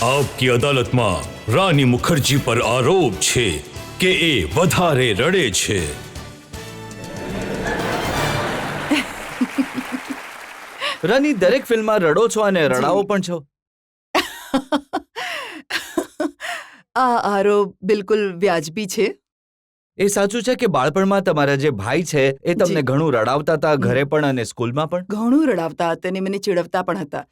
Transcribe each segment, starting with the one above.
આપકી અદાલતમાં રાની મુખર્જી પર આરોપ છે કે એ વધારે રડે છે. રાની, દરેક ફિલ્મમાં રડો છો અને રડાવો પણ છો. આ આરોપ બિલકુલ વ્યાજબી છે. એ સાચું છે કે બાળપણમાં તમારા જે ભાઈ છે એ તમને ઘણું રડાવતા હતા, ઘરે પણ અને સ્કૂલમાં પણ? ઘણું રડાવતા હતા અને મને ચીડવતા પણ હતા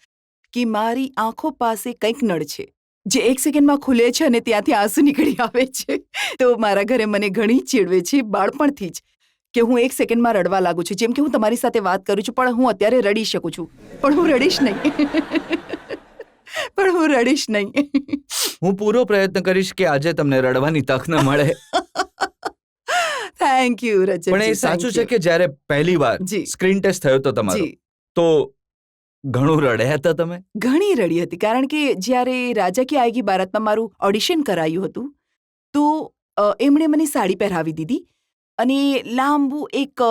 કે મારી આંખો પાસે કંઈક નળ છે જે 1 સેકન્ડમાં ખુલે છે અને ત્યાંથી આંસુ નીકળી આવે છે. તો મારા ઘરે મને ઘણી ચીડવે છે બાળપણથી જ કે હું 1 સેકન્ડમાં રડવા લાગુ છું. જેમ કે હું તમારી સાથે વાત કરું છું પણ હું અત્યારે રડી શકું છું, પણ હું રડીશ નહીં. પણ હું રડીશ નહીં. હું પૂરો પ્રયત્ન કરીશ કે આજે તમને રડવાની તક ન મળે. થેન્ક યુ રજત. પણ એ સાચું છે કે જ્યારે પહેલી વાર સ્ક્રીન ટેસ્ટ થયો તો તમારો, તો ઘણું રડ્યા હતા તમે? ઘણી રડી હતી, કારણ કે જ્યારે રાજા કી આયેગી બારાતમાં મારું ઓડિશન કરાયું હતું તો એમણે મને સાડી પહેરાવી દીધી અને લાંબુ એક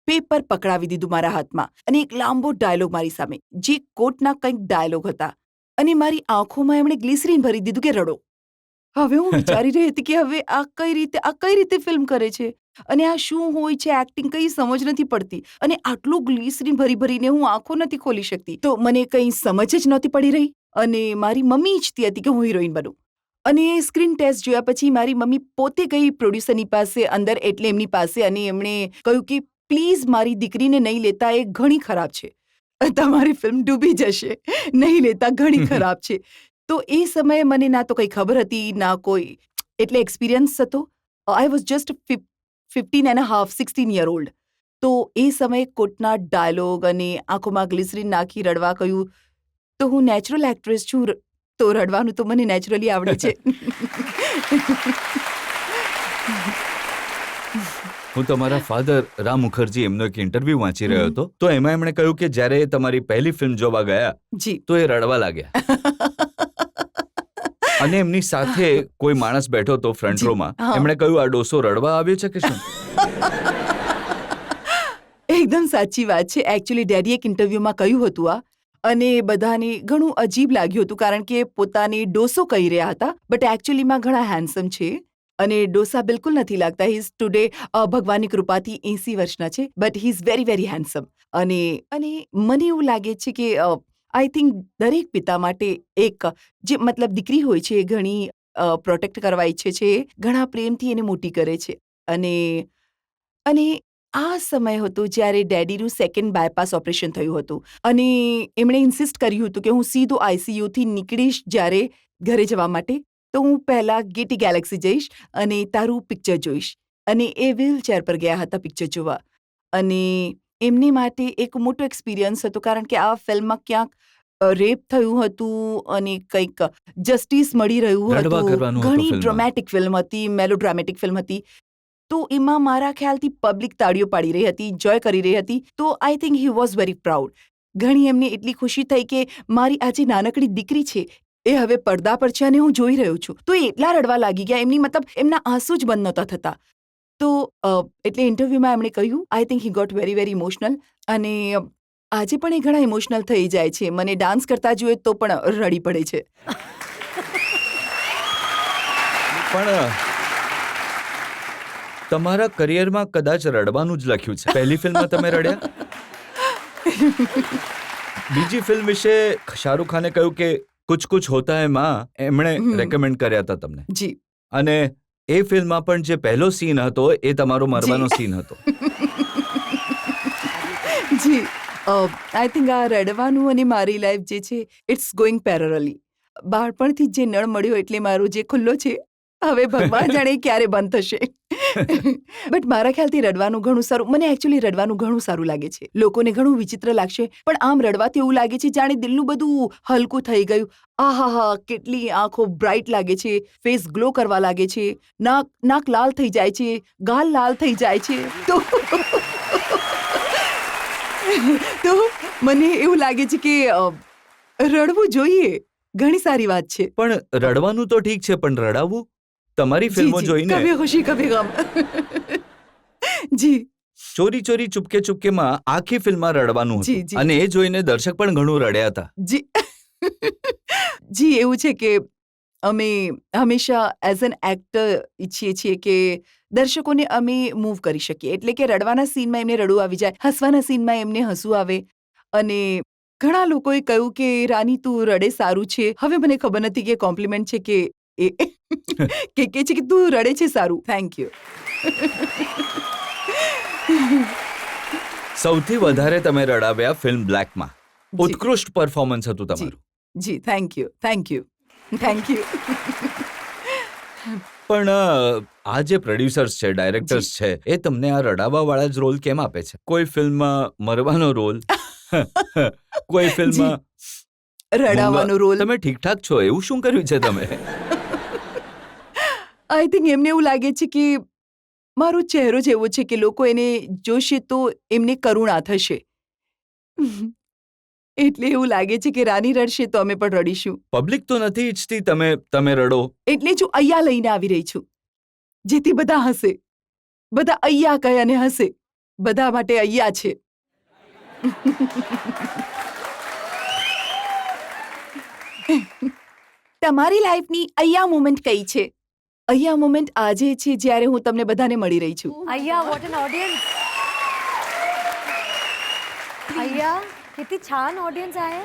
પેપર પકડાવી દીધું મારા હાથમાં અને એક લાંબો ડાયલોગ મારી સામે, જે કોટના કંઈક ડાયલોગ હતા અને મારી આંખોમાં એમણે ગ્લિસરીન ભરી દીધું કે રડો. હવે હું વિચારી રહી હતી કે હવે આ કઈ રીતે ફિલ્મ કરે છે અને આ શું હોય છે એક્ટિંગ, કઈ સમજ નથી પડતી અને આટલું ગ્લિસરીન ભરીને હું આંખો નથી ખોલી શકતી. તો મને કંઈ સમજ જ નહોતી પડી રહી અને મારી મમ્મી ઈચ્છતી હતી કે હું હિરોઈન બનું. અને સ્ક્રીન ટેસ્ટ જોયા પછી મારી મમ્મી પોતે ગઈ પ્રોડ્યુસરની પાસે અંદર, એટલે એમની પાસે, અને એમણે કહ્યું કે પ્લીઝ મારી દીકરીને નહીં લેતા, એ ઘણી ખરાબ છે, તમારી ફિલ્મ ડૂબી જશે, નહીં લેતા, ઘણી ખરાબ છે. તો એ સમયે મને ના તો કંઈ ખબર હતી ના કોઈ એટલે એક્સપિરિયન્સ હતો. I was just 16 year old. તો એ સમયે કોટના ડાયલોગ અને આંખોમાં ગ્લિસરીન નાખી રડવા કહ્યું તો હું નેચરલ એક્ટ્રેસ છું, તો રડવાનું તો મને નેચરલી આવડે છે. હું તમારા ફાધર રામ મુખર્જી એમનો એક ઇન્ટરવ્યુ વાંચી રહ્યો હતો, તો એમાં એમણે કહ્યું કે જ્યારે તમારી પહેલી ફિલ્મ જોવા ગયા તો એ રડવા લાગ્યા. અને એમની સાથે કોઈ માણસ બેઠો હતો ફ્રન્ટ રોમાં, એમણે કહ્યું આ ડોસો રડવા આવ્યો છે કે શું? એકદમ સાચી વાત છે. એકચ્યુઅલી ડેડીએ એક ઇન્ટરવ્યુમાં કહ્યું હતું આ, અને બધાને ઘણું અજીબ લાગ્યું હતું કારણ કે પોતાને ડોસો કહી રહ્યા હતા, બટ એકચ્યુઅલીમાં ઘણા હેન્ડસમ છે અને ડોસા બિલકુલ નથી લાગતા. હી ઇઝ ટુડે ભગવાનની કૃપાથી 80 વર્ષના છે, but he is very very handsome. અને મને એવું લાગે છે કે આઈ થિંક દરેક પિતા માટે એક જે મતલબ દીકરી હોય છે, ઘણી પ્રોટેક્ટ કરવા ઈચ્છે છે, ઘણા પ્રેમથી એને મોટી કરે છે. અને આ સમય હતો જ્યારે ડેડીનું 2nd બાયપાસ ઓપરેશન થયું હતું અને એમણે ઇન્સિસ્ટ કર્યું હતું કે હું સીધો આઈસીયુથી નીકળીશ જ્યારે ઘરે જવા માટે, તો હું પહેલાં ગેટી ગેલેક્સી જઈશ અને તારું પિક્ચર જોઈશ. અને એ વ્હીલચેર પર ગયા હતા પિક્ચર જોવા, અને એમની માટે એક મોટો એક્સપિરિયન્સ હતો કારણ કે આ ફિલ્મમાં ક્યાંક રેપ થયું હતું અને કંઈક જસ્ટિસ મળી રહ્યું હતું. ઘણી ડ્રામેટિક ફિલ્મ હતી, મેલોડ્રામેટિક ફિલ્મ હતી. તો એમાં મારા ખ્યાલથી પબ્લિક તાળીઓ પાડી રહી હતી, એન્જોય કરી રહી હતી. તો આઈ think he was very proud. ઘણી એમને એટલી ખુશી થઈ કે મારી આ જે નાનકડી દીકરી છે એ હવે પડદા પર છે અને હું જોઈ રહ્યો છું. તો એ એટલા રડવા લાગી ગયા, એમની મતલબ એમના આંસુ જ બંધ નહોતા થતા. તો એટલે ઇન્ટરવ્યુમાં એમણે કહ્યું, I think he got very very emotional. અને આજે પણ એ ઘણા ઇમોશનલ થઈ જાય છે. મને ડાન્સ કરતા જોઈએ તો પણ રડી પડે છે. પણ તમારા કરિયરમાં કદાચ રડવાનું જ લખ્યું છે. પહેલી ફિલ્મમાં તમે રડ્યા, બીજી ફિલ્મ વિશે શાહરૂખ ખાને કહ્યું કે કુછ કુછ હોતા હૈ માં, એમણે રેકમેન્ડ કર્યા હતા તમને. જી. અને એ ફિલ્મમાં પણ જે પહેલો સીન હતો એ તમારો મરવાનો સીન હતો. જી. આઈ થિંક આ રડવાનું અને મારી લાઈફ જે છે ઇટ્સ ગોઈંગ પેરેલલી. બાળપણથી જે નળ મળ્યો એટલે મારો જે ખુલ્લો છે, હવે ભગવાન જાણે ક્યારે બંધ થશે. બટ મારા ખ્યાલથી રડવાનું ઘણું સારું, મને એકચ્યુઅલી રડવાનું ઘણું સારું લાગે છે. લોકોને ઘણું વિચિત્ર લાગશે પણ આમ રડવાથી એવું લાગે છે જાણે દિલનું બધું હલકું થઈ ગયું. આહાહા, કેટલી આંખો બ્રાઇટ લાગે છે, ફેસ ગ્લો કરવા લાગે છે, નાક લાલ થઈ જાય છે, ગાલ લાલ થઈ જાય છે. તો મને એવું લાગે છે કે રડવું જોઈએ, ઘણી સારી વાત છે. પણ રડવાનું તો ઠીક છે, પણ રડાવવું તમારી ફિલ્મો જોઈને કભી ખુશી કભી ગમ. જી. ચોરી ચોરી ચુપકે ચુપકેમાં આખી ફિલ્મમાં રડવાનું હતું અને એ જોઈને દર્શક પણ ઘણું રડ્યા હતા. જી. જી એવું છે કે અમે હંમેશા એઝ એન એક્ટર ઈચ્છીએ છીએ કે દર્શકોને અમે મૂવ કરી શકીએ, એટલે કે રડવાના સીનમાં એમને રડવું આવી જાય, હસવાના સીનમાં એમને હસવું આવે. અને ઘણા લોકોએ કહ્યું કે રાની તું રડે સારું છે. હવે મને ખબર નથી કે કોમ્પ્લિમેન્ટ છે કે કે છે કે તું રડે છે સારું. Thank you. સૌથી વધારે તમે રડાવ્યા ફિલ્મ બ્લેકમાં. જી. ઉત્કૃષ્ટ પરફોર્મન્સ હતું જી તમારું. જી thank you thank you thank you. પણ આ જે પ્રોડ્યુસર્સ છે, ડાયરેક્ટર્સ છે, એ તમને આ રડાવા વાળા જ રોલ કેમ આપે છે? કોઈ ફિલ્મમાં મરવાનો રોલ, કોઈ ફિલ્મમાં રડાવાનો રોલ. તમે ઠીકઠાક છો, એવું શું કર્યું છે તમે? આઈ થિંક એમને એવું લાગે છે કે મારો ચહેરો જ એવો છે કે લોકો એને જોશે તો એમને કરુણા થશે. એટલે એવું લાગે છે કે રાની રડશે તો અમે પણ રડીશું. પબ્લિક તો નથી ઈચ્છતી તમે રડો. એટલે જ હું અહીંયા લઈને આવી રહી છું, જેથી બધા હસે. બધા અહીંયા કહે અને હસે. બધા માટે અહીંયા છે. તમારી લાઈફની અહીંયા મોમેન્ટ કઈ છે? અહીંયા મોમેન્ટ આજે છે જ્યારે હું તમને બધાને મળી રહી છું. अय्या व्हॉट एन ऑडियन्स. अय्या किती छान ऑडियन्स आहे.